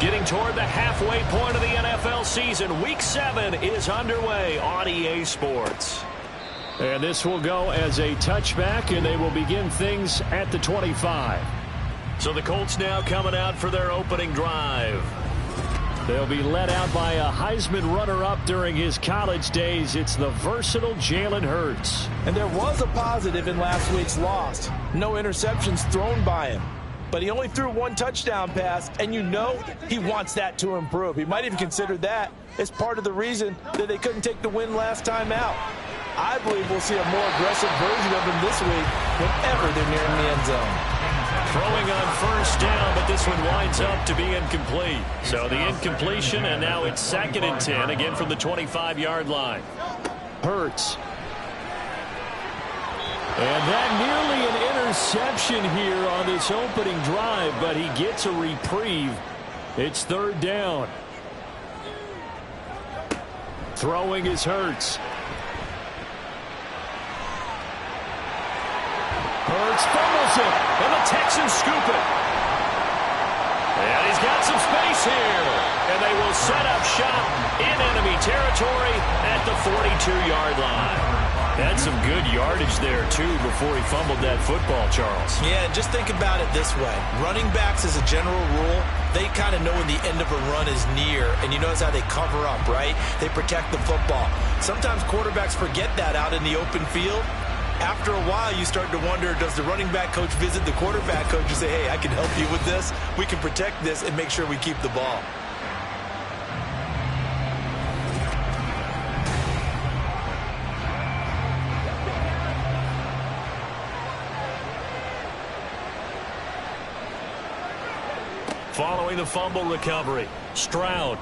Getting toward the halfway point of the NFL season. Week 7 is underway on EA Sports. And this will go as a touchback, and they will begin things at the 25. So the Colts now coming out for their opening drive. They'll be led out by a Heisman runner-up during his college days. It's the versatile Jalen Hurts. And there was a positive in last week's loss. No interceptions thrown by him. But he only threw one touchdown pass, and you know he wants that to improve. He might even consider that as part of the reason that they couldn't take the win last time out. I believe we'll see a more aggressive version of him this week whenever they're nearing the end zone. Throwing on first down, but this one winds up to be incomplete. So the incompletion, and now it's 2nd and 10, again from the 25-yard line. Hurts. And that nearly an interception here on this opening drive, but he gets a reprieve. It's 3rd down. Throwing is Hurts. Hurts fumbles it, and the Texans scoop it. And he's got some space here. And they will set up shop in enemy territory at the 42-yard line. Had some good yardage there, too, before he fumbled that football, Charles. Yeah, just think about it this way. Running backs, as a general rule, they kind of know when the end of a run is near, and you notice how they cover up, right? They protect the football. Sometimes quarterbacks forget that out in the open field. After a while, you start to wonder, does the running back coach visit the quarterback coach and say, hey, I can help you with this. We can protect this and make sure we keep the ball. Following the fumble recovery, Stroud.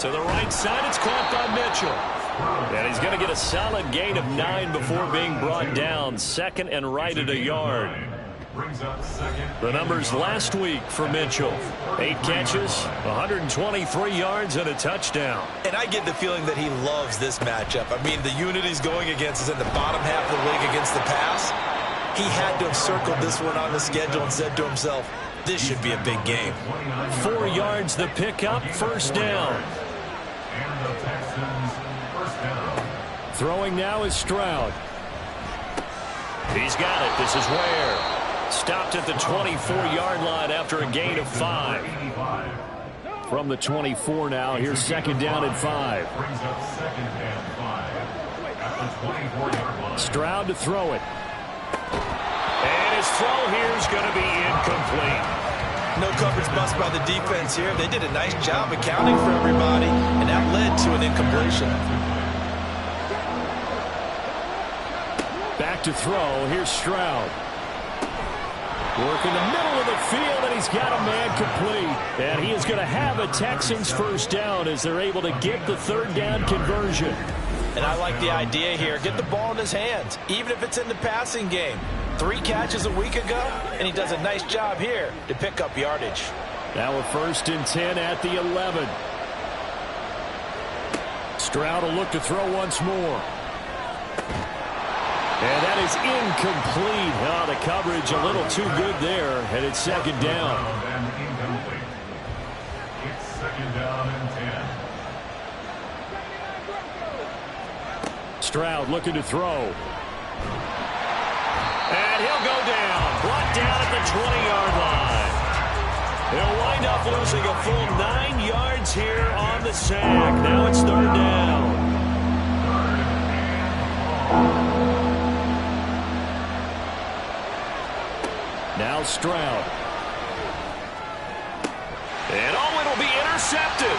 To the right side, it's caught by Mitchell. And he's going to get a solid gain of 9 before being brought down. 2nd and right at a yard. The numbers last week for Mitchell. 8 catches, 123 yards, and a touchdown. And I get the feeling that he loves this matchup. I mean, the unit he's going against is in the bottom half of the league against the pass. He had to have circled this one on the schedule and said to himself, this should be a big game. 4 yards the pickup, 1st down. Throwing now is Stroud. He's got it. This is Ware. Stopped at the 24-yard line after a gain of 5. From the 24 now, here's 2nd down and 5. Stroud to throw it. And his throw here is going to be incomplete. No coverage bust by the defense here. They did a nice job accounting for everybody, and that led to an incompletion. Back to throw. Here's Stroud. Working the middle of the field, and he's got a man complete. And he is going to have a Texans 1st down as they're able to get the 3rd down conversion. And I like the idea here. Get the ball in his hands, even if it's in the passing game. 3 catches a week ago, and he does a nice job here to pick up yardage. Now a 1st and 10 at the 11. Stroud will look to throw once more. And that is incomplete. Oh, the coverage a little too good there, and it's 2nd down. It's 2nd down and 10. Stroud looking to throw. And he'll go down. Brought down at the 20-yard line. He'll wind up losing a full 9 yards here on the sack. Now it's 3rd down. Now Stroud. And it'll be intercepted.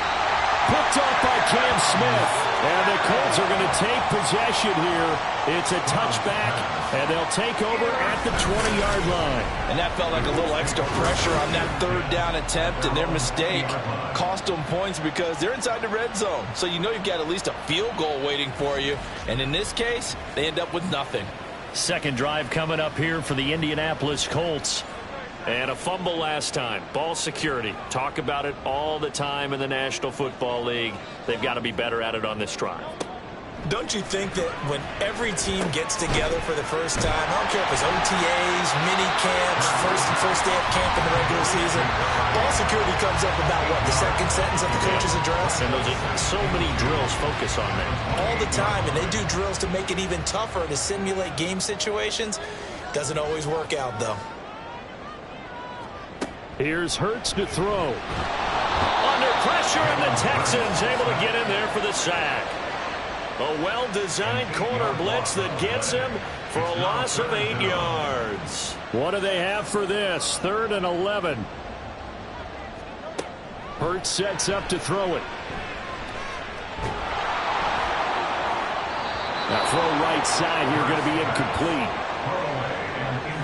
Picked off by Cam Smith. And the Colts are going to take possession here. It's a touchback, and they'll take over at the 20-yard line. And that felt like a little extra pressure on that 3rd down attempt, and their mistake cost them points because they're inside the red zone. So you know you've got at least a field goal waiting for you. And in this case, they end up with nothing. 2nd drive coming up here for the Indianapolis Colts. And a fumble last time. Ball security. Talk about it all the time in the National Football League. They've got to be better at it on this drive. Don't you think that when every team gets together for the first time, I don't care if it's OTAs, mini camps, first day of camp in the regular season, ball security comes up about what, the second sentence of the coach's address? And those are so many drills focus on that. All the time, and they do drills to make it even tougher to simulate game situations. Doesn't always work out, though. Here's Hurts to throw. Under pressure, and the Texans able to get in there for the sack. A well-designed corner blitz that gets him for a loss of 8 yards. What do they have for this? 3rd and 11. Hurts sets up to throw it. That throw right side here going to be incomplete.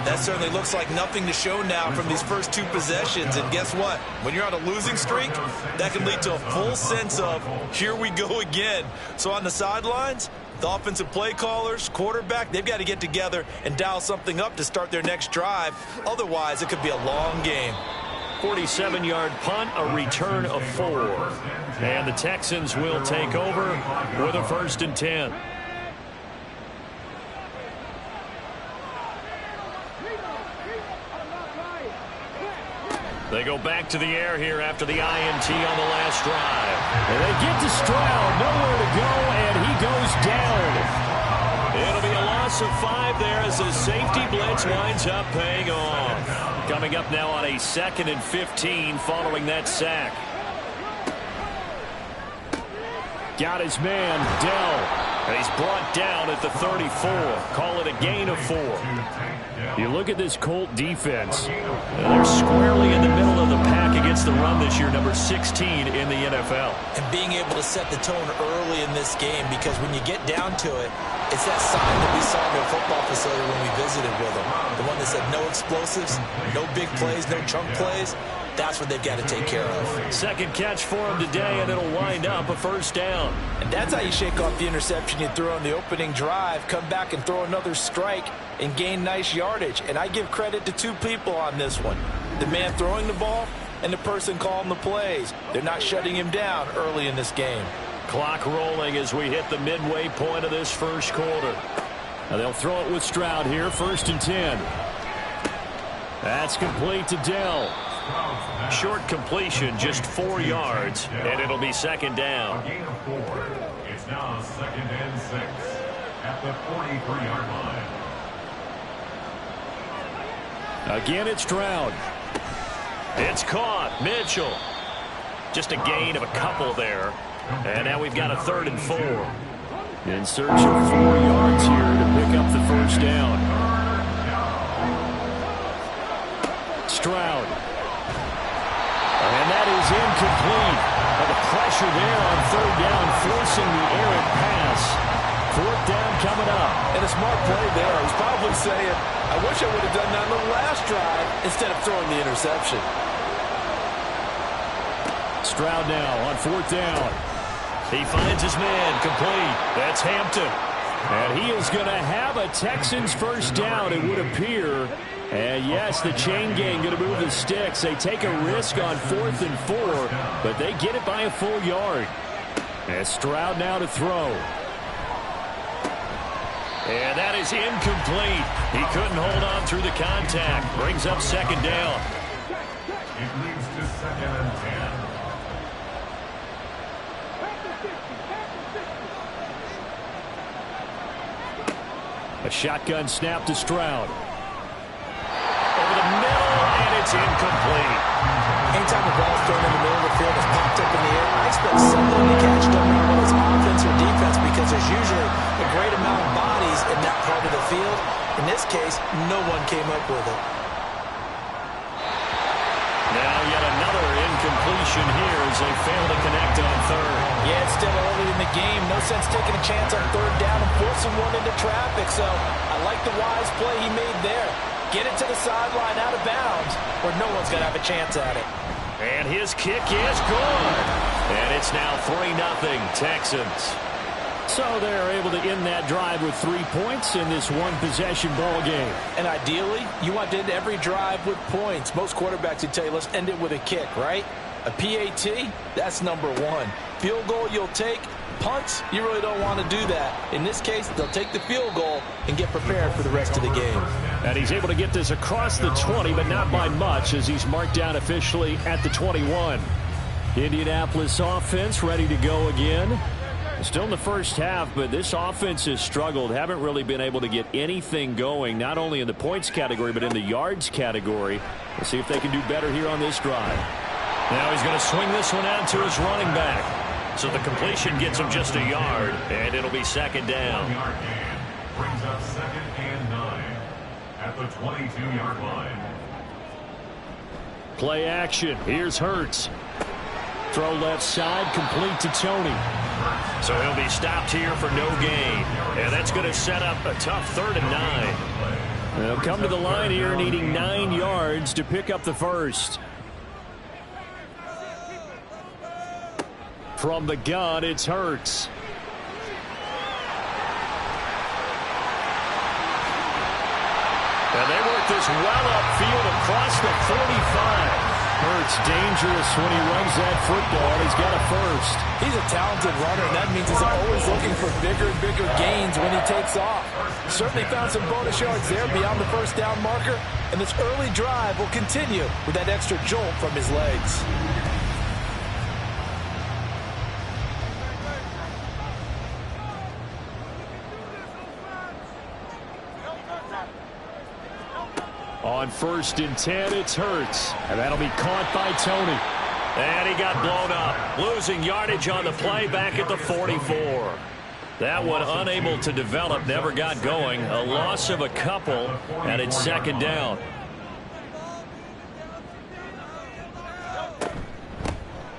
That certainly looks like nothing to show now from these first 2 possessions. And guess what? When you're on a losing streak, that can lead to a full sense of, here we go again. So on the sidelines, the offensive play callers, quarterback, they've got to get together and dial something up to start their next drive. Otherwise, it could be a long game. 47-yard punt, a return of 4. And the Texans will take over with a 1st and 10. They go back to the air here after the INT on the last drive. And they get to Stroud, nowhere to go, and he goes down. It'll be a loss of 5 there as the safety blitz winds up paying off. Coming up now on a 2nd and 15 following that sack. Got his man, Dell. And he's brought down at the 34. Call it a gain of 4. You look at this Colt defense. They're squarely in the middle of the pack against the run this year, number 16 in the NFL. And being able to set the tone early in this game, because when you get down to it, it's that sign that we saw in their football facility when we visited with them. The one that said no explosives, no big plays, no chunk plays. That's what they've got to take care of. Second catch for him today, and it'll wind up a 1st down. And that's how you shake off the interception you threw on the opening drive, come back and throw another strike and gain nice yardage. And I give credit to 2 people on this one. The man throwing the ball and the person calling the plays. They're not shutting him down early in this game. Clock rolling as we hit the midway point of this 1st quarter. Now they'll throw it with Stroud here, 1st and 10. That's complete to Dell. Short completion, just 4 yards, and it'll be 2nd down. A gain of 4. It's now 2nd and 6 at the 43-yard line. Again, it's Stroud. It's caught. Mitchell. Just a gain of a couple there. And now we've got a 3rd and 4. In search of 4 yards here to pick up the 1st down. Stroud. And that is incomplete. But the pressure there on 3rd down, forcing the errant pass. 4th down coming up. And a smart play there. He's probably saying, I wish I would have done that on the last drive instead of throwing the interception. Stroud now on 4th down. He finds his man, complete. That's Hampton. And he is going to have a Texans 1st down, it would appear. And yes, the chain gang going to move the sticks. They take a risk on 4th and 4, but they get it by a full yard. And Stroud now to throw. And that is incomplete. He couldn't hold on through the contact. Brings up 2nd down. It leads to 2nd and 10. A shotgun snap to Stroud. Over the middle, and it's incomplete. Anytime the ball's thrown in the middle of the field, it's popped up in the air, I expect someone to catch it, no matter whether it's offense or defense, because there's usually a great amount of bodies in that part of the field. In this case, no one came up with it. Now yet another incompletion here as they fail to connect on 3rd. Yeah, it's still early in the game. No sense taking a chance on 3rd down and forcing one into traffic. So I like the wise play he made there. Get it to the sideline out of bounds where no one's going to have a chance at it. And his kick is good. And it's now 3-0 Texans. So they're able to end that drive with 3 points in this one-possession ball game. And ideally, you want to end every drive with points. Most quarterbacks would tell you, let's end it with a kick, right? A PAT, that's number one. Field goal you'll take. Punts, you really don't want to do that. In this case, they'll take the field goal and get prepared for the rest of the game. And he's able to get this across the 20, but not by much, as he's marked down officially at the 21. Indianapolis offense ready to go again. Still in the first half, but this offense has struggled. Haven't really been able to get anything going, not only in the points category, but in the yards category. We'll see if they can do better here on this drive. Now he's going to swing this one out to his running back. So the completion gets him just a yard, and it'll be second down. Brings up 2nd and 9 at the 22-yard line. Play action. Here's Hurts. Throw left side, complete to Tony. So he'll be stopped here for no gain. And that's going to set up a tough 3rd and 9. They'll come to the line here needing 9 yards to pick up the first. From the gun, it's Hurts. And they work this well upfield across the 45. Hurts dangerous when he runs that football. He's got a first. He's a talented runner, and that means he's always looking for bigger and bigger gains when he takes off. Certainly found some bonus yards there beyond the first down marker, and this early drive will continue with that extra jolt from his legs. On 1st and 10, it's Hurts. And that'll be caught by Tony. And he got blown up. Losing yardage on the play back at the 44. That one unable to develop, never got going. A loss of a couple, and it's second down.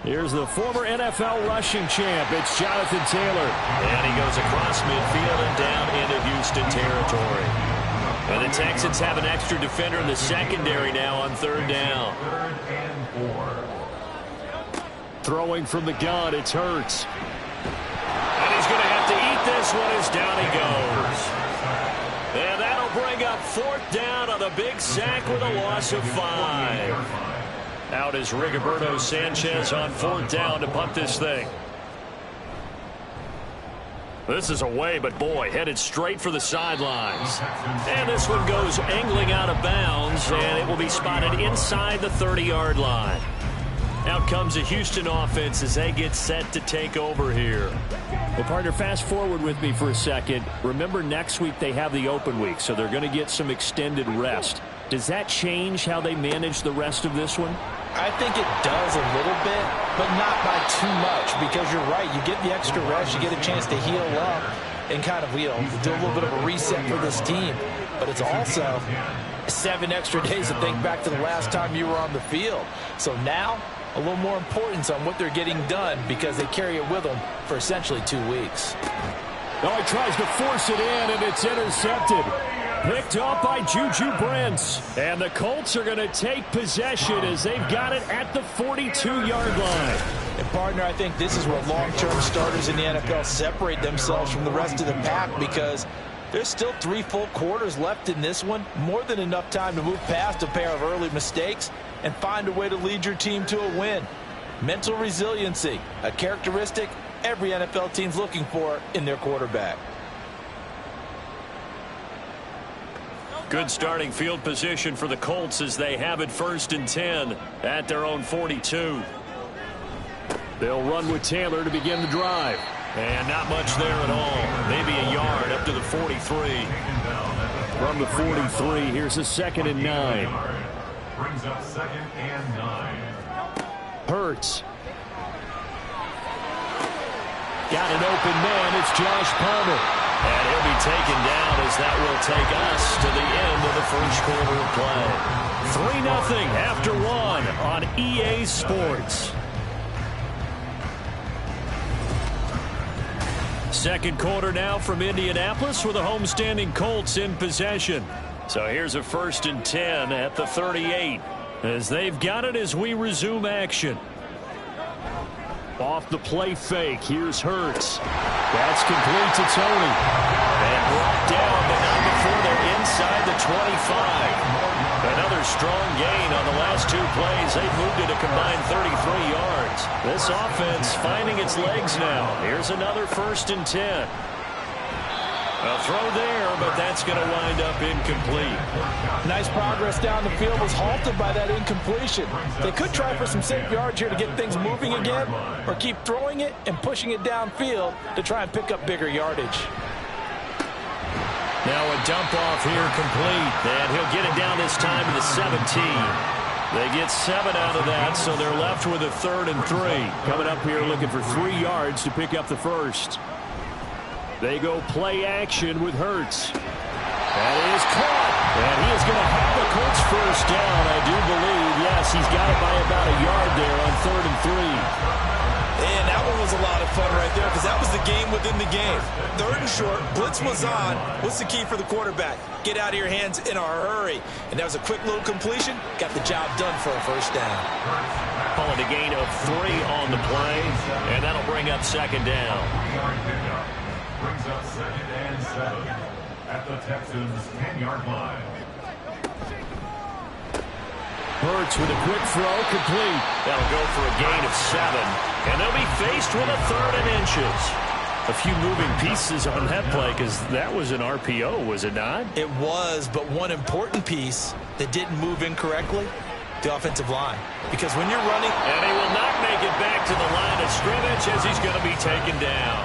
Here's the former NFL rushing champ. It's Jonathan Taylor. And he goes across midfield and down into Houston territory. And the Texans have an extra defender in the secondary now on 3rd down. 3rd and 4. Throwing from the gun, it's Hurts. And he's going to have to eat this one as down he goes. And that'll bring up 4th down on the big sack with a loss of 5. Out is Rigoberto Sanchez on 4th down to punt this thing. This is away, but boy, headed straight for the sidelines. And this one goes angling out of bounds, and it will be spotted inside the 30-yard line. Out comes the Houston offense as they get set to take over here. Well, partner, fast forward with me for a second. Remember, next week they have the open week, so they're going to get some extended rest. Does that change how they manage the rest of this one? I think it does a little bit, but not by too much, because you're right. You get the extra rest. You get a chance to heal up and kind of, do a little bit of a reset for this team. But it's also 7 extra days to think back to the last time you were on the field. So now, a little more importance on what they're getting done because they carry it with them for essentially 2 weeks. Oh, he tries to force it in, and it's intercepted. Picked up by Juju Brents. And the Colts are going to take possession as they've got it at the 42-yard line. And, partner, I think this is where long-term starters in the NFL separate themselves from the rest of the pack because there's still 3 full quarters left in this one. More than enough time to move past a pair of early mistakes and find a way to lead your team to a win. Mental resiliency, a characteristic every NFL team's looking for in their quarterback. Good starting field position for the Colts as they have it 1st and 10 at their own 42. They'll run with Taylor to begin the drive. And not much there at all. Maybe a yard up to the 43. From the 43, here's a 2nd and 9. Brings up 2nd and 9. Hurts. Got an open man. It's Josh Palmer. And he'll be taken down as that will take us to the end of the first quarter of play. 3-0 after 1 on EA Sports. Second quarter now from Indianapolis with the homestanding Colts in possession. So here's a 1st and 10 at the 38 as they've got it as we resume action. Off the play fake, here's Hurts. That's complete to Tony. And brought down, but not before they're inside the 25. Another Another strong gain on the last 2 plays. They've moved it a combined 33 yards. This offense finding its legs now. Here's another 1st and 10. A throw there, but that's going to wind up incomplete. Nice progress down the field was halted by that incompletion. They could try for some safe yards here to get things moving again, or keep throwing it and pushing it downfield to try and pick up bigger yardage. Now a dump off here complete, and he'll get it down this time to the 17. They get 7 out of that, so they're left with a 3rd and 3. Coming up here looking for 3 yards to pick up the first. They go play action with Hurts. That is caught. And he is going to have the Colts first down, I do believe. Yes, he's got it by about a yard there on 3rd and 3. And that one was a lot of fun right there because that was the game within the game. 3rd and short, blitz was on. What's the key for the quarterback? Get out of your hands in a hurry. And that was a quick little completion. Got the job done for a first down. Calling a gain of 3 on the play, and that'll bring up 2nd down. Brings up 2nd and 7 at the Texans' 10-yard line. Hurts with a quick throw, complete. That'll go for a gain of 7, and they'll be faced with a 3rd and inches. A few moving pieces on that play because that was an RPO, was it not? It was, but one important piece that didn't move incorrectly, the offensive line. Because when you're running... And he will not make it back to the line of scrimmage as he's going to be taken down.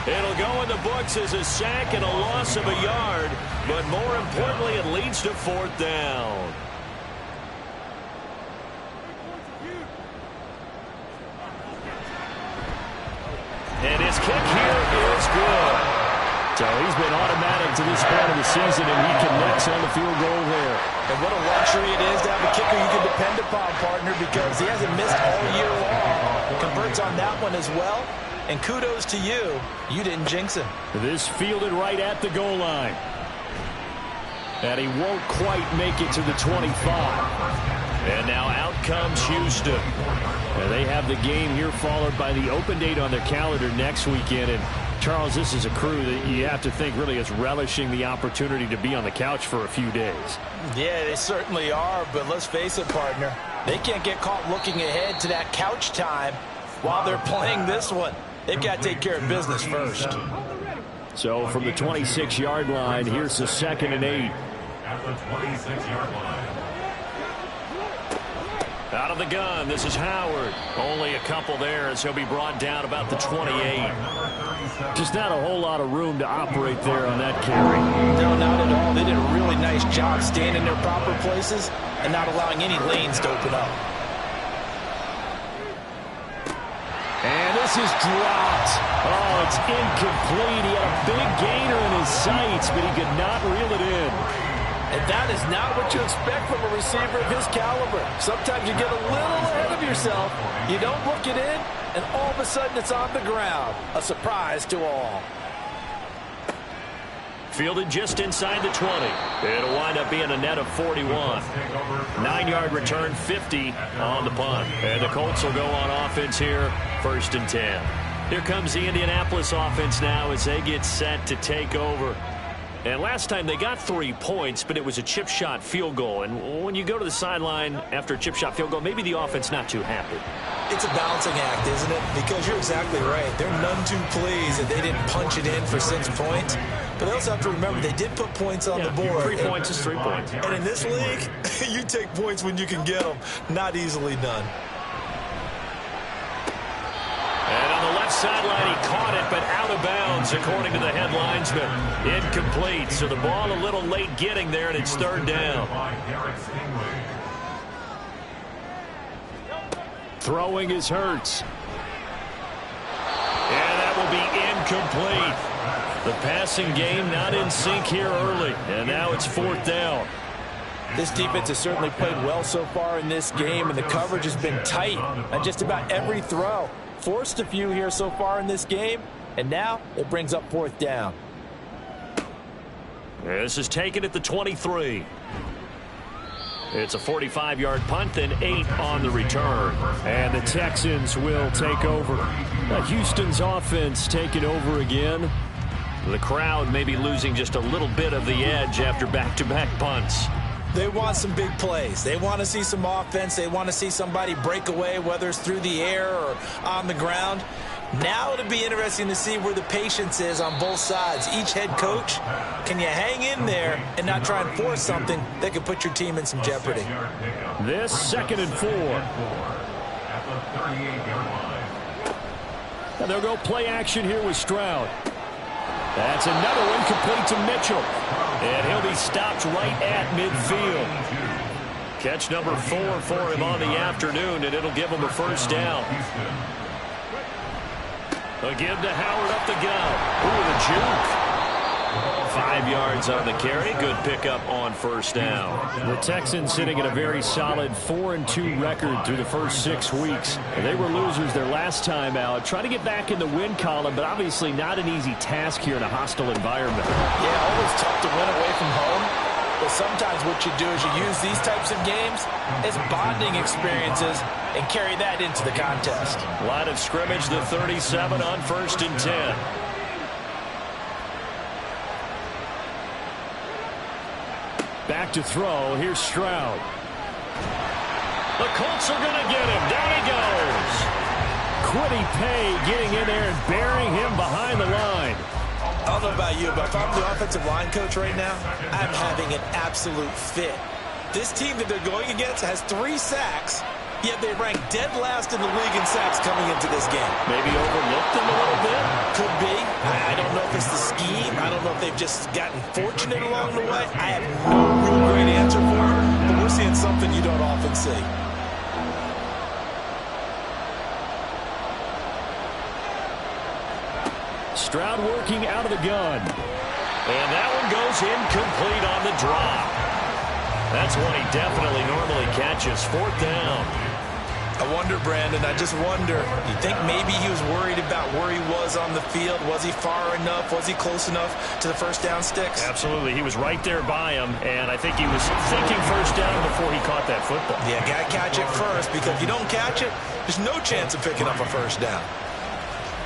It'll go in the books as a sack and a loss of a yard, but more importantly, it leads to 4th down. And his kick here is good. So he's been automatic to this point of the season, and he connects on the field goal there. And what a luxury it is to have a kicker you can depend upon, partner, because he hasn't missed all year long. Converts on that one as well. And kudos to you. You didn't jinx him. This fielded right at the goal line. And he won't quite make it to the 25. And now out comes Houston. And they have the game here followed by the open date on their calendar next weekend. And Charles, this is a crew that you have to think really is relishing the opportunity to be on the couch for a few days. Yeah, they certainly are. But let's face it, partner. They can't get caught looking ahead to that couch time while they're playing this one. They've got to take care of business first. So from the 26-yard line, here's the 2nd and 8. At the 26-yard line. Out of the gun, this is Howard. Only a couple there as he'll be brought down about the 28. Just not a whole lot of room to operate there on that carry. No, not at all. They did a really nice job staying in their proper places and not allowing any lanes to open up. And this is dropped. Oh, it's incomplete. He had a big gainer in his sights, but he could not reel it in. And that is not what you expect from a receiver of his caliber. Sometimes you get a little ahead of yourself. You don't look it in, and all of a sudden it's on the ground. A surprise to all. Fielded just inside the 20. It'll wind up being a net of 41. 9-yard return, 50 on the punt. And the Colts will go on offense here, 1st and 10. Here comes the Indianapolis offense now as they get set to take over. And last time they got 3 points, but it was a chip shot field goal. And when you go to the sideline after a chip shot field goal, maybe the offense not too happy. It's a balancing act, isn't it? Because you're exactly right. They're none too pleased that they didn't punch it in for 6 points. But they also have to remember they did put points on the board. 3 points is 3 points. And in this league, you take points when you can get them. Not easily done. And on the left sideline, he caught it, but out of bounds, according to the head linesman. Incomplete, so the ball a little late getting there, and it's 3rd down. Throwing is Hurts. And that will be incomplete. The passing game not in sync here early, and now it's 4th down. This defense has certainly played well so far in this game, and the coverage has been tight on just about every throw. Forced a few here so far in this game, and now it brings up 4th down. This is taken at the 23. It's a 45-yard punt and 8 on the return. And the Texans will take over. Houston's offense taking over again. The crowd may be losing just a little bit of the edge after back-to-back punts. They want some big plays. They want to see some offense. They want to see somebody break away, whether it's through the air or on the ground. Now it'll be interesting to see where the patience is on both sides. Each head coach, can you hang in there and not try and force something that could put your team in some jeopardy? This 2nd and 4. At the 38-yard line. And they'll go play action here with Stroud. That's another one complete to Mitchell. And he'll be stopped right at midfield. Catch number 4 for him on the afternoon, and it'll give him a first down. Again to Howard up the gut. Ooh, the juke. 5 yards on the carry. Good pickup on first down. The Texans sitting at a very solid 4-2 record through the first 6 weeks. They were losers their last time out. Trying to get back in the win column, but obviously not an easy task here in a hostile environment. Yeah, always tough to win away from home. But sometimes what you do is you use these types of games as bonding experiences and carry that into the contest. Line of scrimmage, the 37 on 1st and 10. Back to throw. Here's Stroud. The Colts are going to get him. Down he goes. Quiddy Pay getting in there and burying him behind the line. I don't know about you, but if I'm the offensive line coach right now, I'm having an absolute fit. This team that they're going against has 3 sacks, yet they rank dead last in the league in sacks coming into this game. Maybe overlooked them a little bit. Could be. I don't know if it's the scheme. I don't know if they've just gotten fortunate along the way. I have no real great answer for it, but we're seeing something you don't often see. Stroud working out of the gun. And that one goes incomplete on the drop. That's one he definitely normally catches. 4th down. I wonder, Brandon, I just wonder, you think maybe he was worried about where he was on the field? Was he far enough? Was he close enough to the first down sticks? Absolutely. He was right there by him, and I think he was thinking first down before he caught that football. Yeah, got to catch it first, because if you don't catch it, there's no chance of picking up a first down.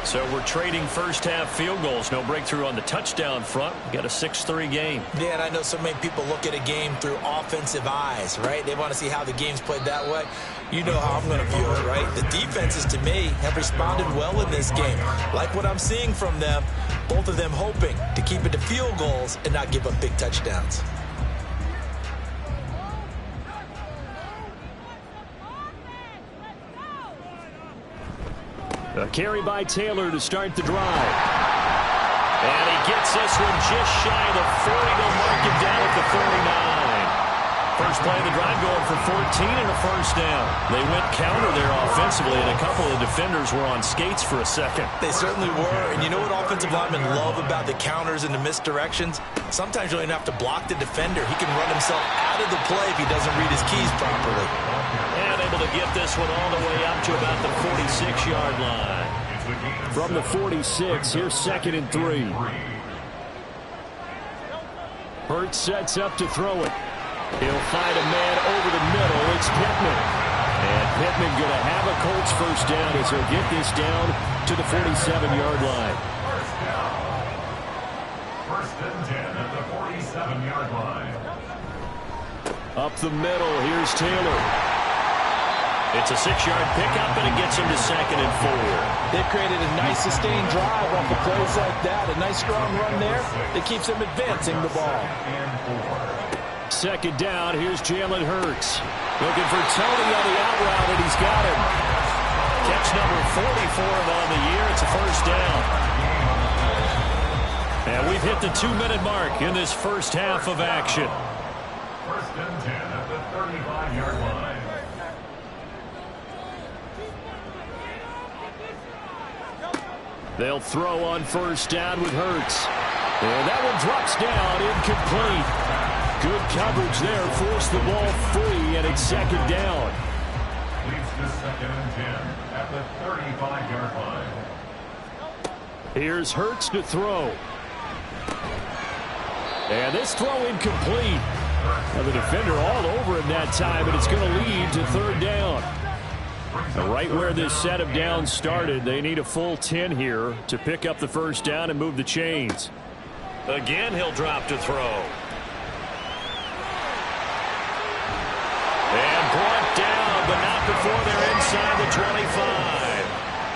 So we're trading first-half field goals. No breakthrough on the touchdown front. We got a 6-3 game. Yeah, and I know so many people look at a game through offensive eyes, right? They want to see how the game's played that way. You know how I'm going to view it, right? The defenses, to me, have responded well in this game. Like what I'm seeing from them, both of them hoping to keep it to field goals and not give up big touchdowns. A carry by Taylor to start the drive. And he gets this one just shy of the 40. They'll mark him down at the 39. First play of the drive going for 14 and a first down. They went counter there offensively, and a couple of defenders were on skates for a second. They certainly were, and you know what offensive linemen love about the counters and the misdirections? Sometimes you don't even have to block the defender. He can run himself out of the play if he doesn't read his keys properly. And able to get this one all the way up to about the 46-yard line. From the 46, here's 2nd and 3. Hurts sets up to throw it. He'll find a man over the middle. It's Pittman. And Pittman going to have a Colts first down as he'll get this down to the 47-yard line. First and 10 at the 47-yard line. Up the middle, here's Taylor. It's a 6-yard pickup, and it gets him to 2nd and 4. They've created a nice sustained drive off of plays like that. A nice strong run there that keeps them advancing the ball. 2nd down, here's Jalen Hurts. Looking for Tony on the out route, and he's got him. Catch number 40 for him on the year. It's a first down. And we've hit the 2-minute mark in this first half of action. First and 10 at the 35-yard line. They'll throw on first down with Hurts. And that one drops down, incomplete. Good coverage there, forced the ball free, and it's 2nd down. Leads to 2nd and 10 at the 35-yard line. Here's Hurts to throw. And this throw incomplete. Now the defender all over him that time, and it's going to lead to 3rd down. Right where this set of downs started, they need a full 10 here to pick up the first down and move the chains. Again, he'll drop to throw.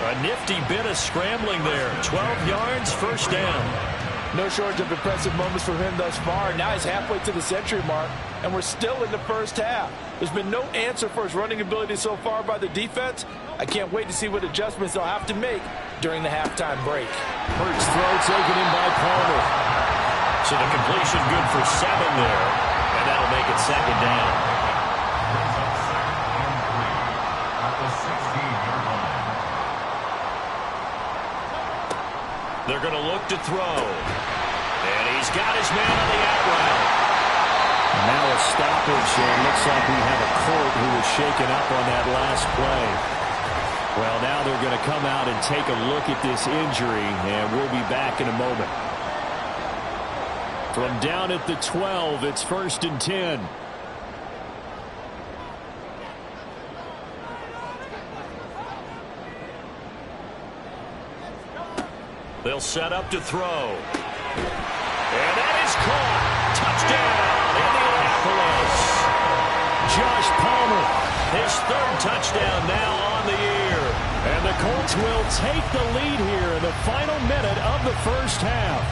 A nifty bit of scrambling there. 12 yards, first down. No shortage of impressive moments from him thus far. Now he's halfway to the century mark, and we're still in the first half. There's been no answer for his running ability so far by the defense. I can't wait to see what adjustments they'll have to make during the halftime break. Hurts throw taken in by Palmer. So the completion good for 7 there, and that'll make it second down. Brings up second and 3 at the 16-yard line. They're going to look to throw. And he's got his man on the out route. Now a stoppage, and looks like we have a Colt who was shaken up on that last play. Well, now they're going to come out and take a look at this injury, and we'll be back in a moment. From down at the 12, it's 1st and 10. They'll set up to throw. And that is caught. Touchdown, Indianapolis. Josh Palmer, his 3rd touchdown now on the year. And the Colts will take the lead here in the final minute of the first half.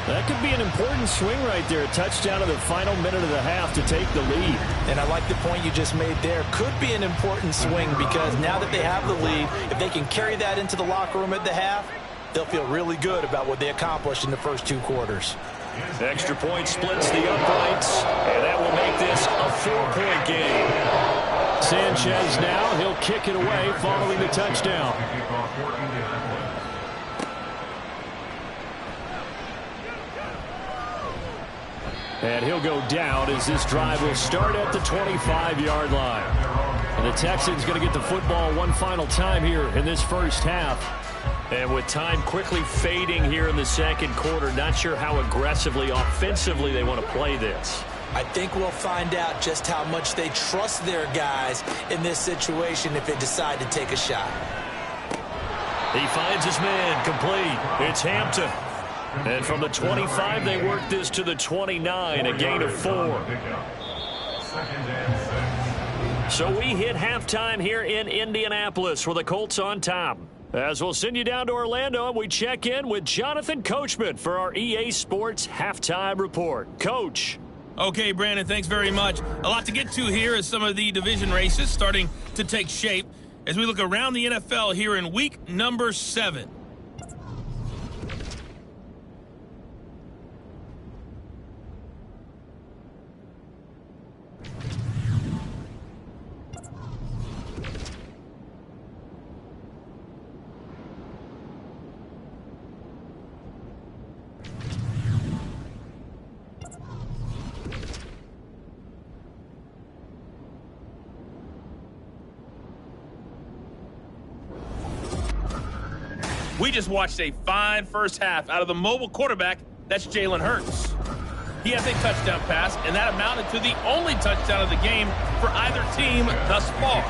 That could be an important swing right there. A touchdown in the final minute of the half to take the lead. And I like the point you just made there. Could be an important swing because now that they have the lead, if they can carry that into the locker room at the half, they'll feel really good about what they accomplished in the first 2 quarters. Extra point splits the uprights, and that will make this a 4-point game. Sanchez now, he'll kick it away following the touchdown. And he'll go down as this drive will start at the 25-yard line. And the Texans going to get the football one final time here in this first half. And with time quickly fading here in the second quarter, not sure how aggressively, offensively they want to play this. I think we'll find out just how much they trust their guys in this situation if they decide to take a shot. He finds his man complete. It's Hampton. And from the 25, they work this to the 29, a gain of 4. So we hit halftime here in Indianapolis with the Colts on top. As we'll send you down to Orlando, and we check in with Jonathan Coachman for our EA Sports Halftime Report. Coach. Okay, Brandon, thanks very much. A lot to get to here as some of the division races starting to take shape as we look around the NFL here in week number 7. We just watched a fine first half out of the mobile quarterback. That's Jalen Hurts. He has a touchdown pass, and that amounted to the only touchdown of the game for either team thus far.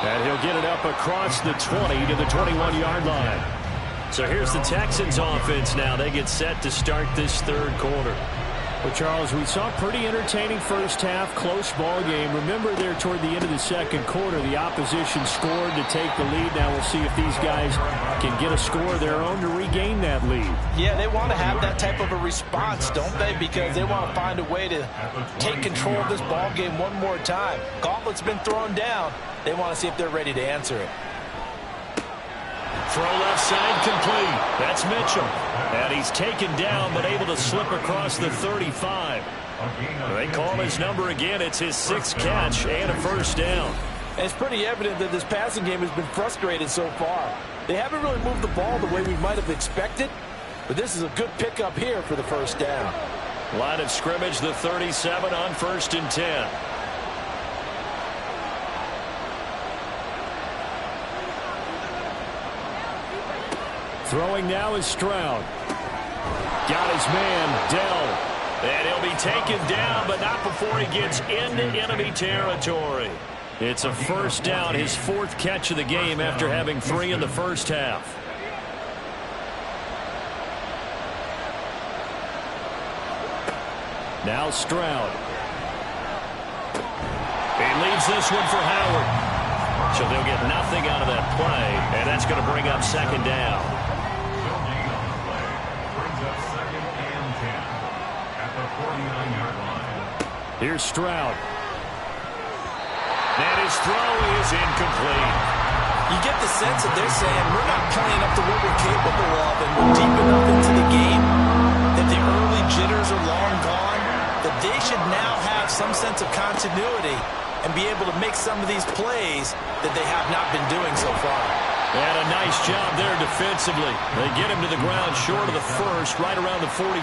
And he'll get it up across the 20 to the 21-yard line. So here's the Texans offense now. They get set to start this third quarter. Well, Charles, we saw a pretty entertaining first half, close ball game. Remember there toward the end of the second quarter, the opposition scored to take the lead. Now we'll see if these guys can get a score of their own to regain that lead. Yeah, they want to have that type of a response, don't they? Because they want to find a way to take control of this ball game one more time. Gauntlet's been thrown down. They want to see if they're ready to answer it. Throw left side complete. That's Mitchell. And he's taken down but able to slip across the 35. They call his number again. It's his 6th catch and a first down. And it's pretty evident that this passing game has been frustrated so far. They haven't really moved the ball the way we might have expected, but this is a good pickup here for the first down. Line of scrimmage, the 37 on 1st and 10. Throwing now is Stroud. Got his man, Dell. And he'll be taken down, but not before he gets into enemy territory. It's a first down, his 4th catch of the game after having 3 in the first half. Now Stroud. He leaves this one for Howard. So they'll get nothing out of that play, and that's going to bring up second down. Brings up 2nd and 10 at the 49-yard line. Here's Stroud. And his throw is incomplete. You get the sense that they're saying we're not playing up to what we're capable of, and we're deep enough into the game that the early jitters are long gone, that they should now have some sense of continuity and be able to make some of these plays that they have not been doing so far. And a nice job there defensively. They get him to the ground short of the first, right around the 42.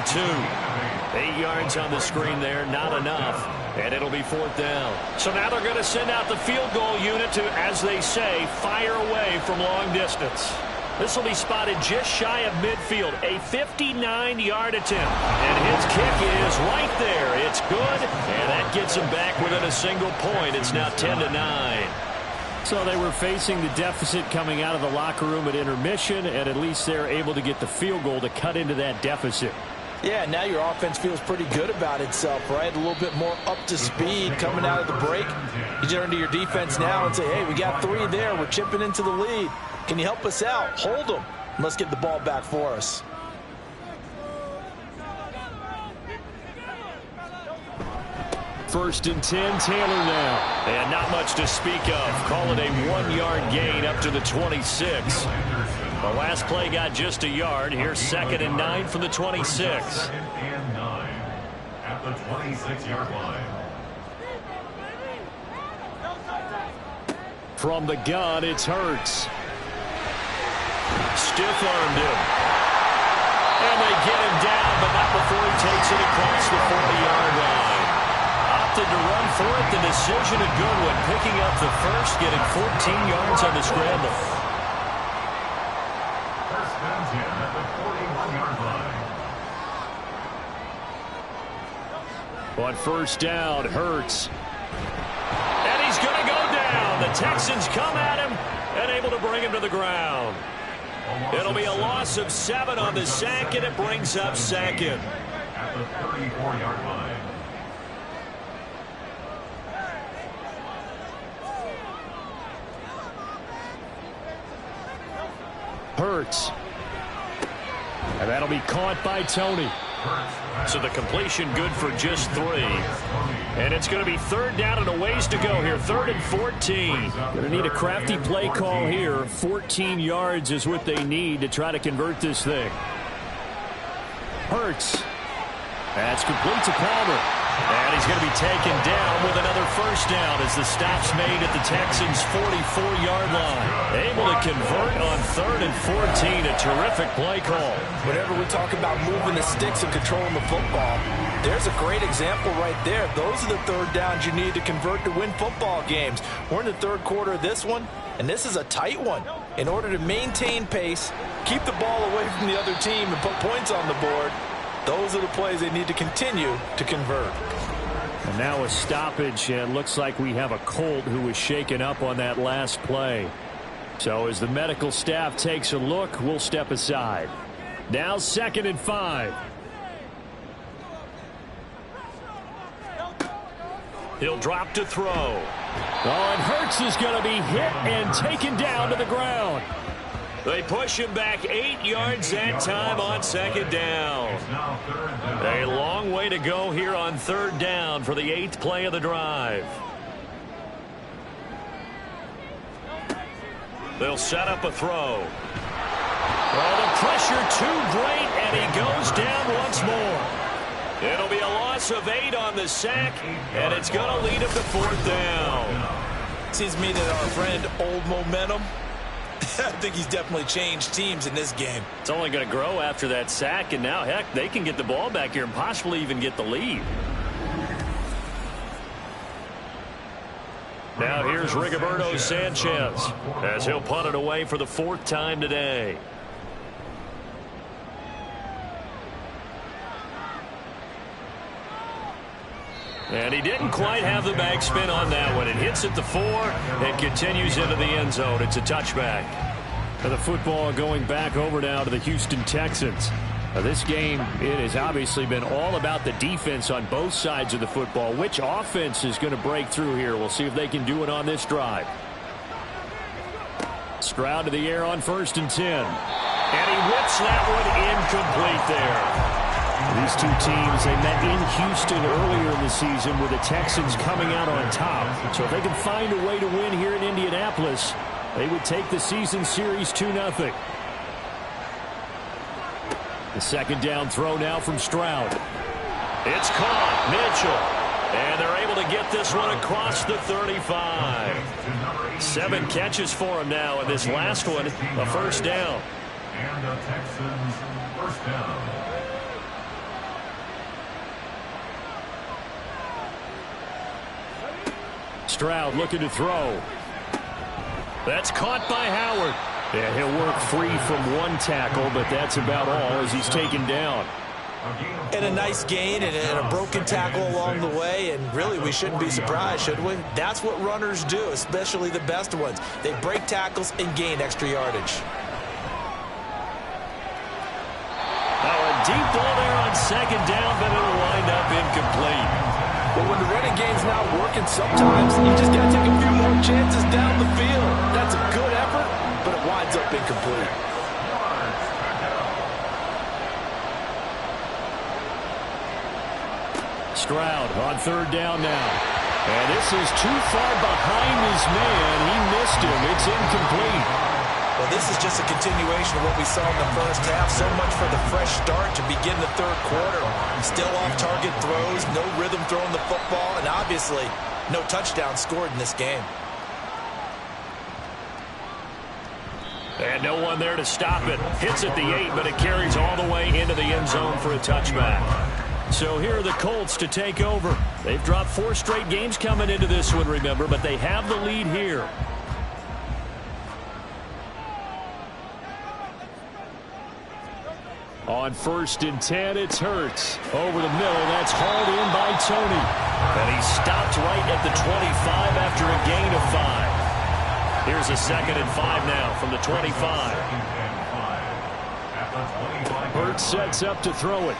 8 yards on the screen there, not enough. And it'll be 4th down. So now they're going to send out the field goal unit to, as they say, fire away from long distance. This will be spotted just shy of midfield, a 59-yard attempt. And his kick is right there. It's good, and that gets him back within a single point. It's now 10-9. So they were facing the deficit coming out of the locker room at intermission, and at least they're able to get the field goal to cut into that deficit. Yeah, now your offense feels pretty good about itself, right? A little bit more up to speed coming out of the break. You turn to your defense now and say, hey, we got 3 there. We're chipping into the lead. Can you help us out? Hold them. Let's get the ball back for us. First and 10, Taylor now. And not much to speak of. Call it a 1-yard gain up to the 26. The last play got just a yard. Here's 2nd and 9 from the 26. 2nd and 9 at the 26-yard line. From the gun, it's Hurts. Stiff-armed him. And they get him down, but not before he takes it across the 40-yard line. Opted to run for it. The decision a good one. Picking up the first, getting 14 yards on the scramble. First and 10 at the 41-yard line. On first down, Hurts. And he's going to go down. The Texans come at him and able to bring him to the ground. It'll be a loss of 7 on the sack, and it brings up second. At the 34-yard line. Hurts. And that'll be caught by Tony. So the completion good for just 3. And it's going to be 3rd down and a ways to go here. 3rd and 14. Going to need a crafty play call here. 14 yards is what they need to try to convert this thing. Hurts. That's complete to Palmer. And he's going to be taken down with another first down as the stop's made at the Texans' 44-yard line. Able to convert on 3rd and 14. A terrific play call. Whenever we talk about moving the sticks and controlling the football, there's a great example right there. Those are the 3rd downs you need to convert to win football games. We're in the 3rd quarter of this one, and this is a tight one. In order to maintain pace, keep the ball away from the other team, and put points on the board, those are the plays they need to continue to convert. And now a stoppage, and looks like we have a Colt who was shaken up on that last play. So as the medical staff takes a look, we'll step aside. Now 2nd and 5. He'll drop to throw. Oh, and Hurts is going to be hit and taken down to the ground. They push him back 8 yards that time on 2nd down. A long way to go here on 3rd down for the 8th play of the drive. They'll set up a throw. Well, the pressure too great, and he goes down once more. It'll be a loss of 8 on the sack, and it's going to lead him to 4th down. Seems to me that our friend Old Momentum, I think he's definitely changed teams in this game. It's only going to grow after that sack, and now, heck, they can get the ball back here and possibly even get the lead. Now here's Rigoberto Sanchez as he'll punt it away for the 4th time today. And he didn't quite have the backspin on that one. It hits at the 4 and continues into the end zone. It's a touchback. And the football going back over now to the Houston Texans. This game, it has obviously been all about the defense on both sides of the football. Which offense is going to break through here? We'll see if they can do it on this drive. Stroud to the air on 1st and 10. And he whips that one incomplete there. These two teams, they met in Houston earlier in the season with the Texans coming out on top. So if they can find a way to win here in Indianapolis, they would take the season series 2-0. The 2nd down throw now from Stroud. It's caught. Mitchell. And they're able to get this one across the 35. 7 catches for him now, and this last one, a 1st down. And the Texans' 1st down. Stroud looking to throw. That's caught by Howard. Yeah, he'll work free from one tackle, but that's about all as he's taken down. And a nice gain and a broken tackle along the way, and really we shouldn't be surprised, should we? That's what runners do, especially the best ones. They break tackles and gain extra yardage. A deep ball there on 2nd down, but it'll wind up incomplete. But when the running game's not working, sometimes you just got to take a few more chances down the field. That's a good effort, but it winds up incomplete. Stroud on 3rd down now. And this is too far behind his man. He missed him. It's incomplete. Well, this is just a continuation of what we saw in the first half. So much for the fresh start to begin the 3rd quarter. Still off-target throws, no rhythm throwing the football, and obviously no touchdown scored in this game. And no one there to stop it. Hits at the 8, but it carries all the way into the end zone for a touchback. So here are the Colts to take over. They've dropped 4 straight games coming into this one, remember, but they have the lead here. On 1st and 10, it's Hurts. Over the middle, that's hauled in by Tony. And he stopped right at the 25 after a gain of 5. Here's a 2nd and 5 now from the 25. Hurts sets up to throw it.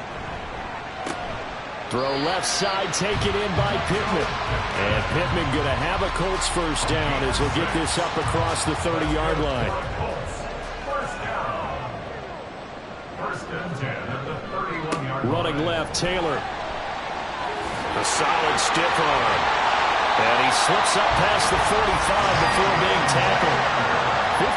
Throw left side, taken in by Pittman. And Pittman going to have a Colts 1st down as he'll get this up across the 30-yard line. Running left, Taylor. A solid stiff arm. And he slips up past the 45 before being tackled.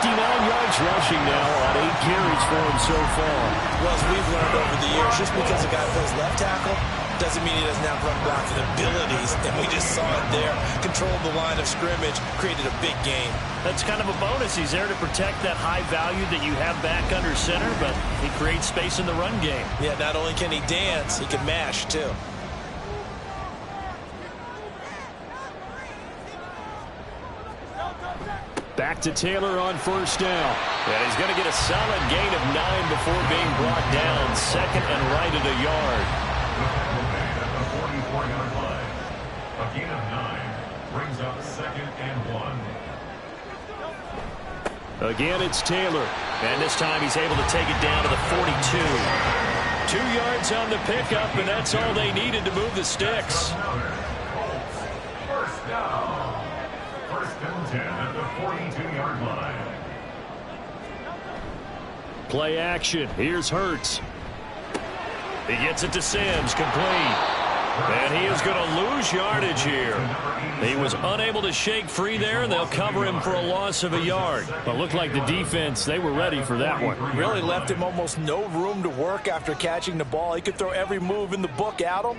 59 yards rushing now on 8 carries for him so far. Well, as we've learned over the years, just because a guy plays left tackle doesn't mean he doesn't have run blocking abilities, and we just saw it there. Controlled the line of scrimmage, created a big gain. That's kind of a bonus. He's there to protect that high value that you have back under center, but he creates space in the run game. Yeah, not only can he dance, he can mash, too. Back to Taylor on 1st down. And he's going to get a solid gain of 9 before being brought down. 2nd and right at a yard. At the 44-yard line. A gain of 9 brings up 2nd and 1. Again, it's Taylor. And this time he's able to take it down to the 42. 2 yards on the pickup, and that's all they needed to move the sticks. First down. 1st and 10 at the 42-yard line. Play action. Here's Hurts. He gets it to Sims, complete. And he is going to lose yardage here. He was unable to shake free there, and they'll cover him for a loss of a yard. But looked like the defense, they were ready for that one. Really left him almost no room to work after catching the ball. He could throw every move in the book at him.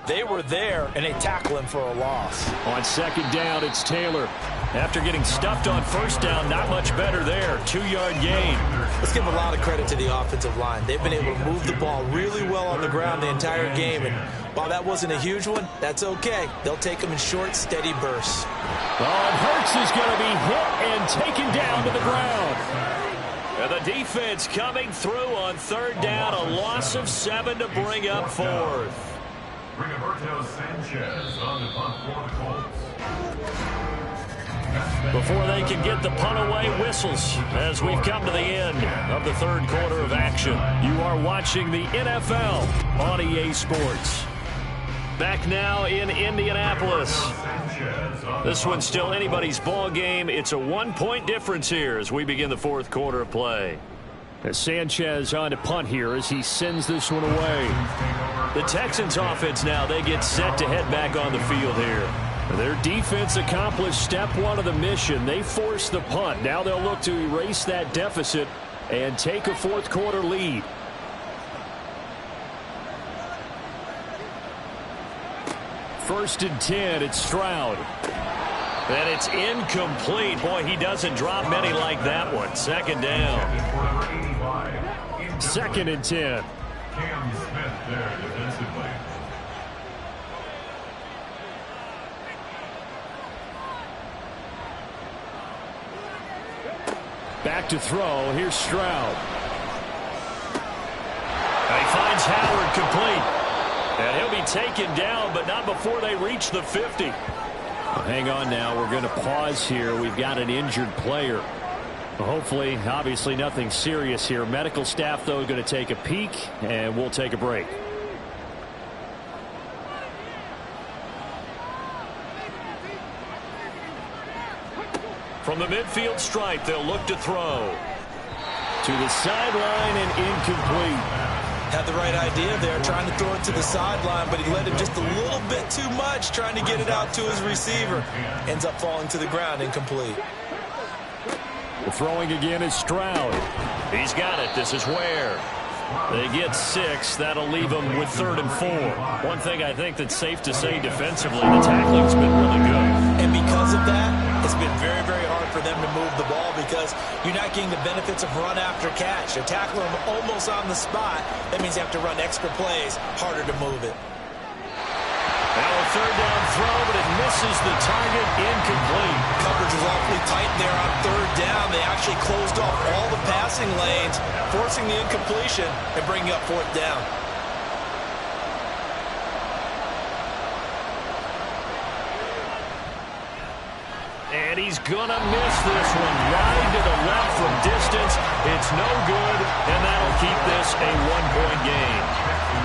They were there, and they tackle him for a loss. On 2nd down, it's Taylor. After getting stuffed on 1st down, not much better there. 2-yard gain. Let's give a lot of credit to the offensive line. They've been able to move the ball really well on the ground the entire game. And while that wasn't a huge one, that's okay. They'll take them in short, steady bursts. And Hurts is going to be hit and taken down to the ground. And the defense coming through on 3rd down. A loss of 7 to bring up 4th. Rigoberto Sanchez on the punt for the Colts. Before they can get the punt away, whistles as we've come to the end of the third quarter of action. You are watching the NFL on EA Sports. Back now in Indianapolis. This one's still anybody's ball game. It's a 1-point difference here as we begin the fourth quarter of play. As Sanchez on to punt here as he sends this one away. The Texans offense now, they get set to head back on the field here. Their defense accomplished step one of the mission. They forced the punt. Now they'll look to erase that deficit and take a fourth quarter lead. First and 10, it's Stroud. And it's incomplete. Boy, he doesn't drop many like that one. Second down. Second and 10. Cam Smith there defensively. Back to throw. Here's Stroud. And he finds Howard complete. And he'll be taken down, but not before they reach the 50. Well, hang on now. We're going to pause here. We've got an injured player. Well, hopefully, obviously nothing serious here. Medical staff, though, going to take a peek, and we'll take a break. From the midfield stripe, they'll look to throw. To the sideline and incomplete. Had the right idea there, trying to throw it to the sideline, but he led him just a little bit too much, trying to get it out to his receiver. Ends up falling to the ground, incomplete. The throwing again is Stroud. He's got it. This is Ware. They get 6. That'll leave them with 3rd and 4. One thing I think that's safe to say defensively, the tackling's been really good. And because of that, it's been very, very hard for them to move the ball because you're not getting the benefits of run after catch. They're tackling them almost on the spot. That means you have to run extra plays, harder to move it. Now a 3rd down throw, but it misses the target, incomplete. Coverage was awfully tight there on 3rd down. They actually closed off all the passing lanes, forcing the incompletion and bringing up 4th down. And he's going to miss this one. Wide to the left from distance. It's no good, and that'll keep this a 1-point game.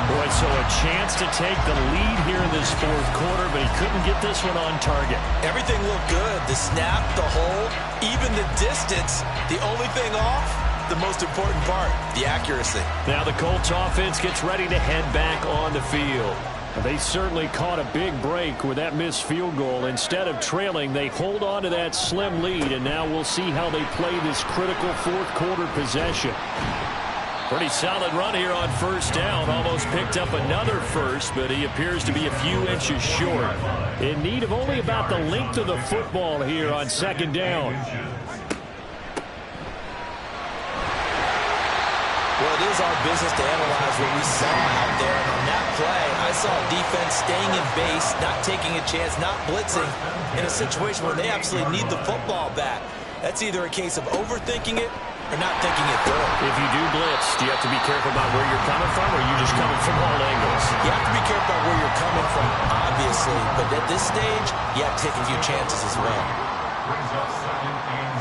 Boy, so a chance to take the lead here in this fourth quarter, but he couldn't get this one on target. Everything looked good. The snap, the hold, even the distance. The only thing off, the most important part, the accuracy. Now the Colts offense gets ready to head back on the field. They certainly caught a big break with that missed field goal. Instead of trailing, they hold on to that slim lead, and now we'll see how they play this critical fourth quarter possession. Pretty solid run here on 1st down. Almost picked up another first, but he appears to be a few inches short. In need of only about the length of the football here on 2nd down. Well, it is our business to analyze what we saw out there. And on that play, I saw defense staying in base, not taking a chance, not blitzing in a situation where they absolutely need the football back. That's either a case of overthinking it or not thinking it through. If you do blitz, do you have to be careful about where you're coming from, or are you just coming from all angles? You have to be careful about where you're coming from, obviously. But at this stage, you have to take a few chances as well. Brings up 2nd and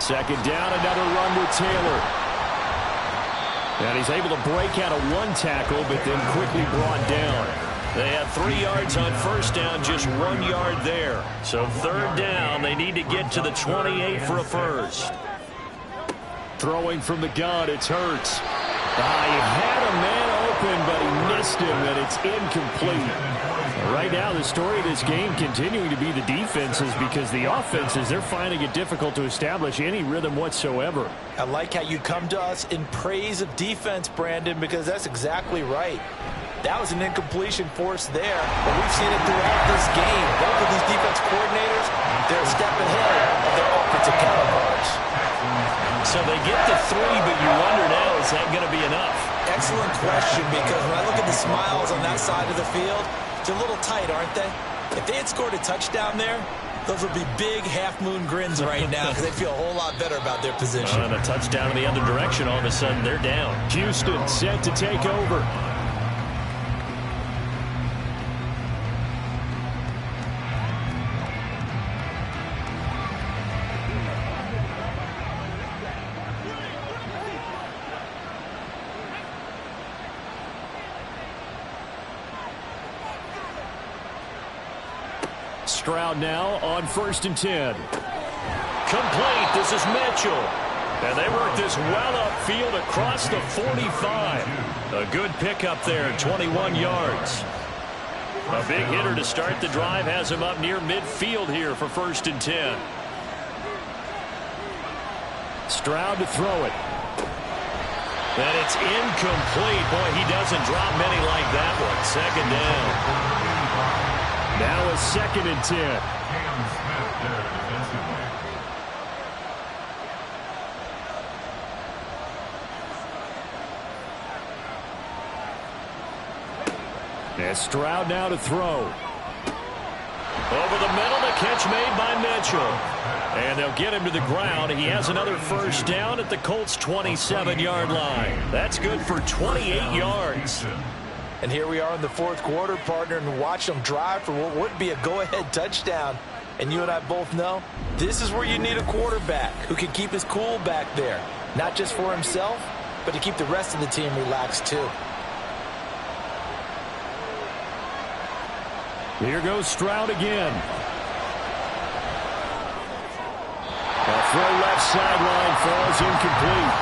7. 2nd down, another run with Taylor. And he's able to break out of one tackle, but then quickly brought down. They had 3 yards on 1st down, just 1 yard there. So 3rd down, they need to get to the 28 for a first. Throwing from the gun, it's Hurts. He had a man open, but he missed him, and it's incomplete. Right now, the story of this game continuing to be the defenses, because the offenses, they're finding it difficult to establish any rhythm whatsoever. I like how you come to us in praise of defense, Brandon, because that's exactly right. That was an incompletion forced there, but we've seen it throughout this game. Both of these defense coordinators, they're a step ahead of their offensive counterparts. So they get the 3, but you wonder now, is that going to be enough? Excellent question, because when I look at the smiles on that side of the field, they're a little tight, aren't they? If they had scored a touchdown there, those would be big half-moon grins right now because they feel a whole lot better about their position. And a touchdown in the other direction, all of a sudden they're down. Houston set to take over. Stroud now on 1st and 10. Complete. This is Mitchell. And they work this well upfield across the 45. A good pickup there, 21 yards. A big hitter to start the drive has him up near midfield here for 1st and 10. Stroud to throw it. And it's incomplete. Boy, he doesn't drop many like that one. 2nd down. Now a 2nd and 10. And Stroud now to throw. Over the middle, the catch made by Mitchell. And they'll get him to the ground. He has another 1st down at the Colts' 27-yard line. That's good for 28 yards. And here we are in the 4th quarter, partner, and watch them drive for what would be a go-ahead touchdown. And you and I both know this is where you need a quarterback who can keep his cool back there. Not just for himself, but to keep the rest of the team relaxed too. Here goes Stroud again. A throw left sideline falls incomplete.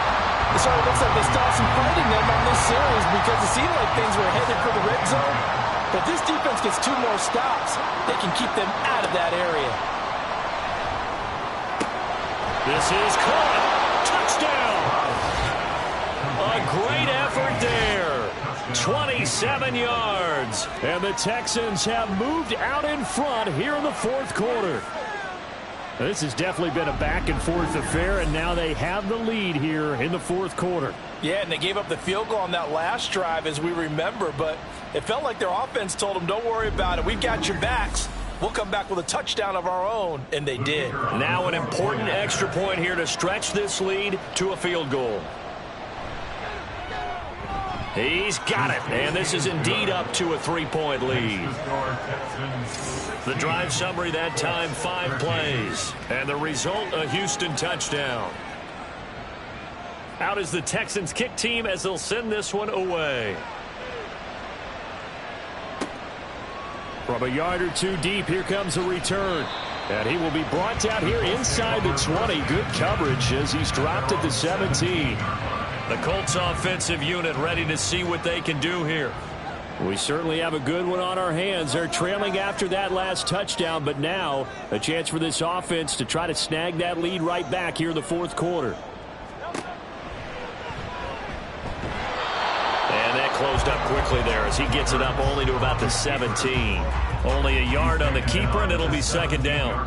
So it looks like they stopped some fighting them on this series because it seemed like things were headed for the red zone. But this defense gets 2 more stops. They can keep them out of that area. This is caught. Touchdown. A great effort there. 27 yards. And the Texans have moved out in front here in the 4th quarter. This has definitely been a back-and-forth affair, and now they have the lead here in the 4th quarter. Yeah, and they gave up the field goal on that last drive, as we remember, but it felt like their offense told them, don't worry about it. We've got your backs. We'll come back with a touchdown of our own, and they did. Now an important extra point here to stretch this lead to a field goal. He's got it, and this is indeed up to a 3-point lead. The drive summary that time, 5 plays. And the result, a Houston touchdown. Out is the Texans kick team as they'll send this one away. From a yard or 2 deep, here comes a return. And he will be brought down here inside the 20. Good coverage as he's dropped at the 17. The Colts offensive unit ready to see what they can do here. We certainly have a good one on our hands. They're trailing after that last touchdown, but now a chance for this offense to try to snag that lead right back here in the 4th quarter. And that closed up quickly there as he gets it up only to about the 17. Only a yard on the keeper, and it'll be 2nd down.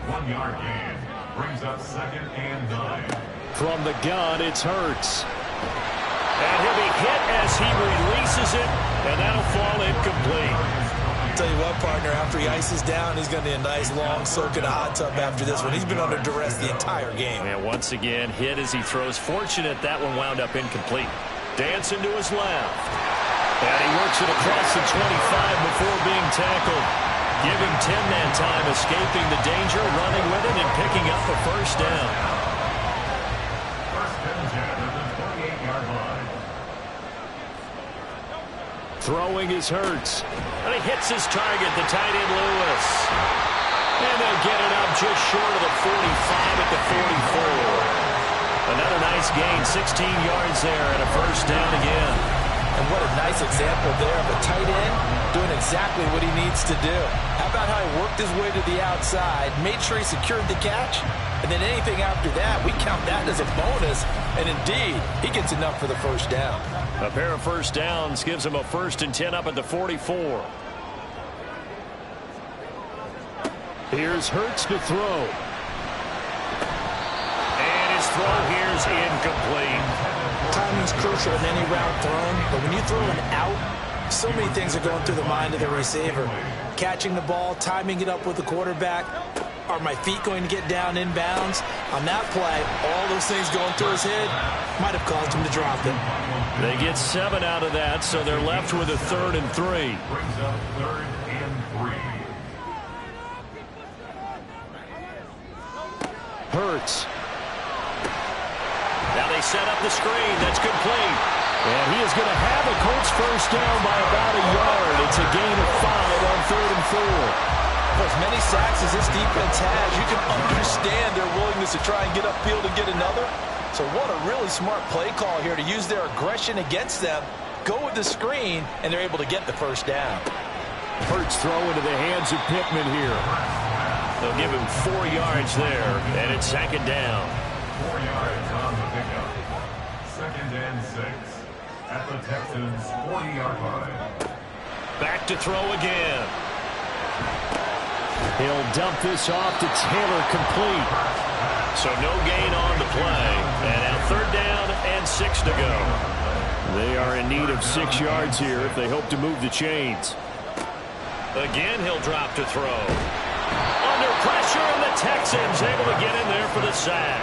1 yard gain brings up 2nd and 9. From the gun, it's Hurts. And he'll be hit as he releases it, and that'll fall incomplete. I'll tell you what, partner, after he ices down, he's going to need a nice long soak in a hot tub after this one. He's been under duress the entire game. And once again, hit as he throws. Fortunate that one wound up incomplete. Dancing to his left. And he works it across the 25 before being tackled. Give him 10 that time, escaping the danger, running with it, and picking up a 1st down. Throwing is Hurts. And he hits his target, the tight end Lewis. And they'll get it up just short of the 45 at the 44. Another nice gain, 16 yards there and a 1st down again. And what a nice example there of a tight end doing exactly what he needs to do. How about how he worked his way to the outside, made sure he secured the catch, and then anything after that, we count that as a bonus. And indeed, he gets enough for the 1st down. A pair of 1st downs gives him a 1st and 10 up at the 44. Here's Hurts to throw. And his throw here is incomplete. Timing's crucial in any route thrown, but when you throw an out, so many things are going through the mind of the receiver. Catching the ball, timing it up with the quarterback. Are my feet going to get down in bounds? On that play, all those things going through his head might have caused him to drop it. They get 7 out of that, so they're left with a 3rd and 3. Brings up 3rd and 3. Hurts. Now they set up the screen. That's complete. And he is going to have a Colts 1st down by about a yard. It's a gain of 5 on 3rd and 4. For as many sacks as this defense has, you can understand their willingness to try and get upfield and get another. So what a really smart play call here to use their aggression against them, go with the screen, and they're able to get the first down. Hurts throw into the hands of Pittman here. They'll give him 4 yards there, and it's second down. 4 yards on the pickup. 2nd and 6 at the Texans' 40-yard line. Back to throw again. He'll dump this off to Taylor, complete. So no gain on the play. And now 3rd down and 6 to go. They are in need of 6 yards here if they hope to move the chains. Again, he'll drop to throw. Under pressure, and the Texans able to get in there for the sack.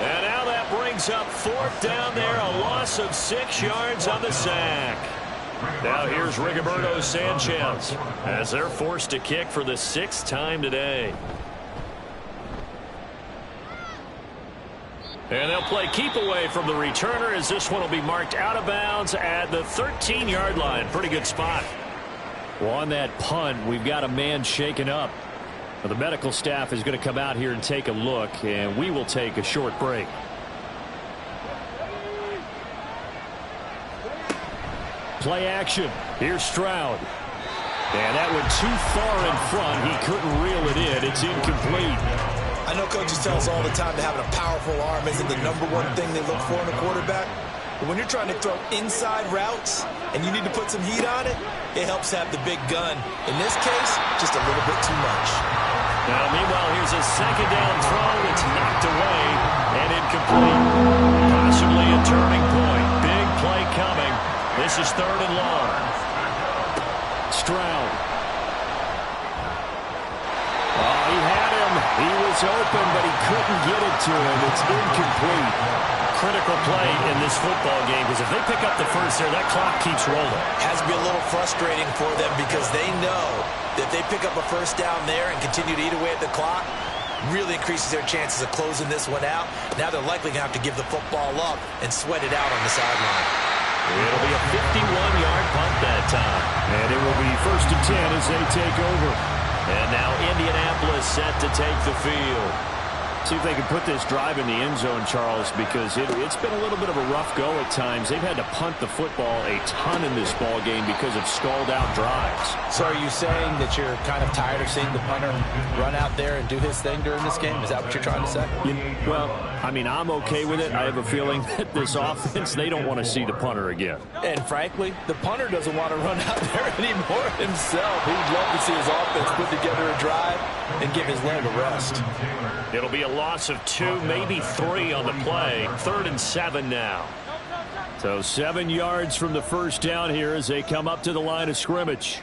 And now that brings up 4th down there, a loss of 6 yards on the sack. Now here's Rigoberto Sanchez as they're forced to kick for the 6th time today. And they'll play keep away from the returner as this one will be marked out of bounds at the 13-yard line. Pretty good spot. Well, on that punt, we've got a man shaken up. Well, the medical staff is going to come out here and take a look, and we will take a short break. Play action. Here's Stroud. And that went too far in front. He couldn't reel it in. It's incomplete. I know coaches tell us all the time that having a powerful arm isn't the #1 thing they look for in a quarterback. But when you're trying to throw inside routes and you need to put some heat on it, it helps have the big gun. In this case, just a little bit too much. Now, meanwhile, here's a 2nd down throw. It's knocked away and incomplete. Possibly a turning point. Big play coming. This is 3rd and long. Stroud. Oh, he had him. He was open, but he couldn't get it to him. It's incomplete. Critical play in this football game because if they pick up the first there, that clock keeps rolling. Has to be a little frustrating for them because they know that if they pick up a first down there and continue to eat away at the clock, really increases their chances of closing this one out. Now they're likely going to have to give the football up and sweat it out on the sideline. It'll be a 51-yard punt that time. And it will be 1st and 10 as they take over. And now Indianapolis set to take the field. See if they can put this drive in the end zone, Charles, because it's been a little bit of a rough go at times. They've had to punt the football a ton in this ball game because of stalled-out drives. So are you saying that you're kind of tired of seeing the punter run out there and do his thing during this game? Is that what you're trying to say? Well, I mean, I'm okay with it. I have a feeling that this offense, they don't want to see the punter again. And frankly, the punter doesn't want to run out there anymore himself. He'd love to see his offense put together a drive and give his leg a rest. It'll be a loss of 2, maybe 3 on the play. 3rd and 7 now. So 7 yards from the first down here as they come up to the line of scrimmage.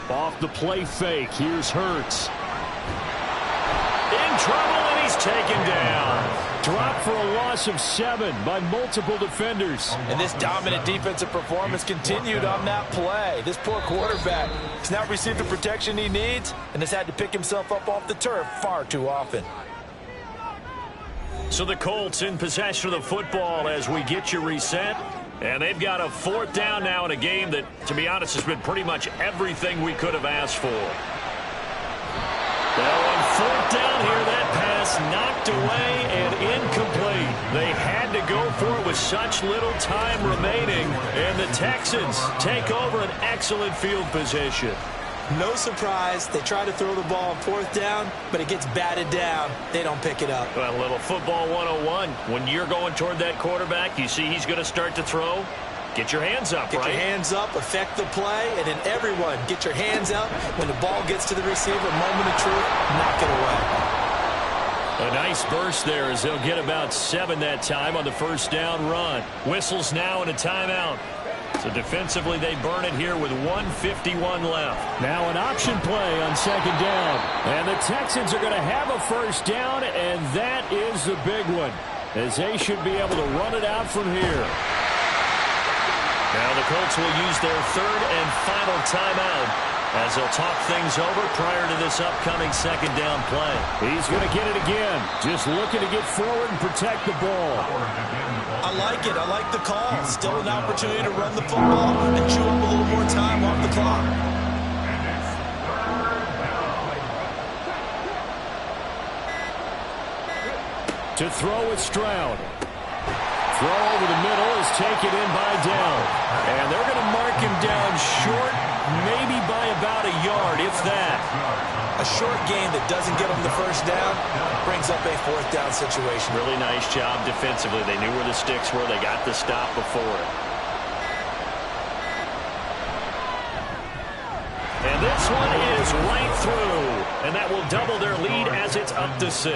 Off the play fake. Here's Hurts. In trouble, and he's taken down. Dropped for a loss of 7 by multiple defenders. And this dominant defensive performance continued on that play. This poor quarterback has not received the protection he needs and has had to pick himself up off the turf far too often. So the Colts in possession of the football as we get you reset. And they've got a 4th down now in a game that, to be honest, has been pretty much everything we could have asked for. Now on 4th down here, that pass knocked away and incomplete. They had to go for it with such little time remaining. And the Texans take over an excellent field position. No surprise, they try to throw the ball on 4th down, but it gets batted down. They don't pick it up. Well, a little football 101. When you're going toward that quarterback, you see he's going to start to throw. Get your hands up, Get your hands up, affect the play, and then everyone get your hands up. When the ball gets to the receiver, moment of truth, knock it away. A nice burst there as they'll get about 7 that time on the first down run. Whistles now and a timeout. So defensively, they burn it here with 1:51 left. Now an option play on 2nd down. And the Texans are going to have a first down, and that is the big one, as they should be able to run it out from here. Now the Colts will use their 3rd and final timeout as they'll talk things over prior to this upcoming second down play. He's going to get it again. Just looking to get forward and protect the ball. I like it. I like the call. Still an opportunity to run the football and chew up a little more time off the clock. To throw with Stroud. Throw over the middle is taken in by Dell. And they're going to mark him down short, maybe by about a yard, if that. A short gain that doesn't get them the first down brings up a fourth down situation. Really nice job defensively. They knew where the sticks were. They got the stop before it. And this one is right through. And that will double their lead as it's up to 6.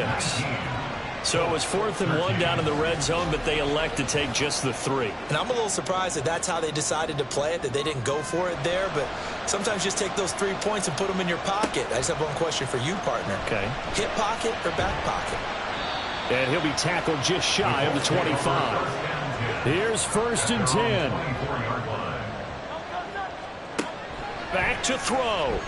So it was 4th and 1 down in the red zone, but they elect to take just the 3. And I'm a little surprised that that's how they decided to play it, that they didn't go for it there. But sometimes just take those 3 points and put them in your pocket. I just have one question for you, partner. Okay. Hip pocket or back pocket? And he'll be tackled just shy of the 25. Here's 1st and 10. Back to throw.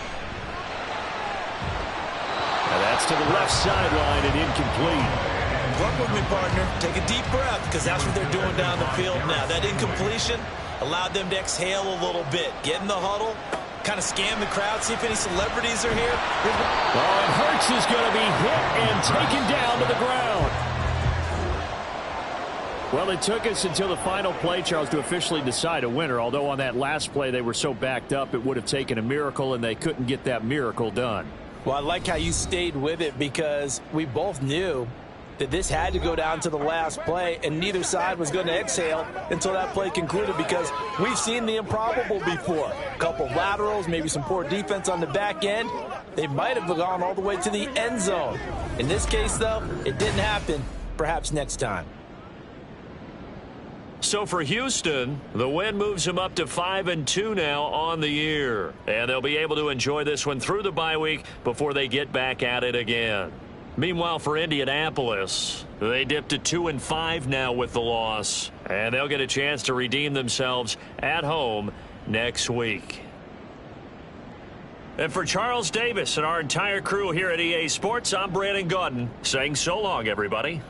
And that's to the left sideline and incomplete. Work with me, partner. Take a deep breath, because that's what they're doing down the field now. That incompletion allowed them to exhale a little bit. Get in the huddle, kind of scan the crowd, see if any celebrities are here. Oh, and Hurts is going to be hit and taken down to the ground. Well, it took us until the final play, Charles, to officially decide a winner. Although on that last play they were so backed up it would have taken a miracle, and they couldn't get that miracle done. Well, I like how you stayed with it, because we both knew that this had to go down to the last play, and neither side was going to exhale until that play concluded, because we've seen the improbable before. A couple laterals, maybe some poor defense on the back end. They might have gone all the way to the end zone. In this case, though, it didn't happen. Perhaps next time. So for Houston, the win moves them up to 5-2 now on the year. And they'll be able to enjoy this one through the bye week before they get back at it again. Meanwhile, for Indianapolis, they dipped to 2-5 now with the loss. And they'll get a chance to redeem themselves at home next week. And for Charles Davis and our entire crew here at EA Sports, I'm Brandon Gaudin saying so long, everybody.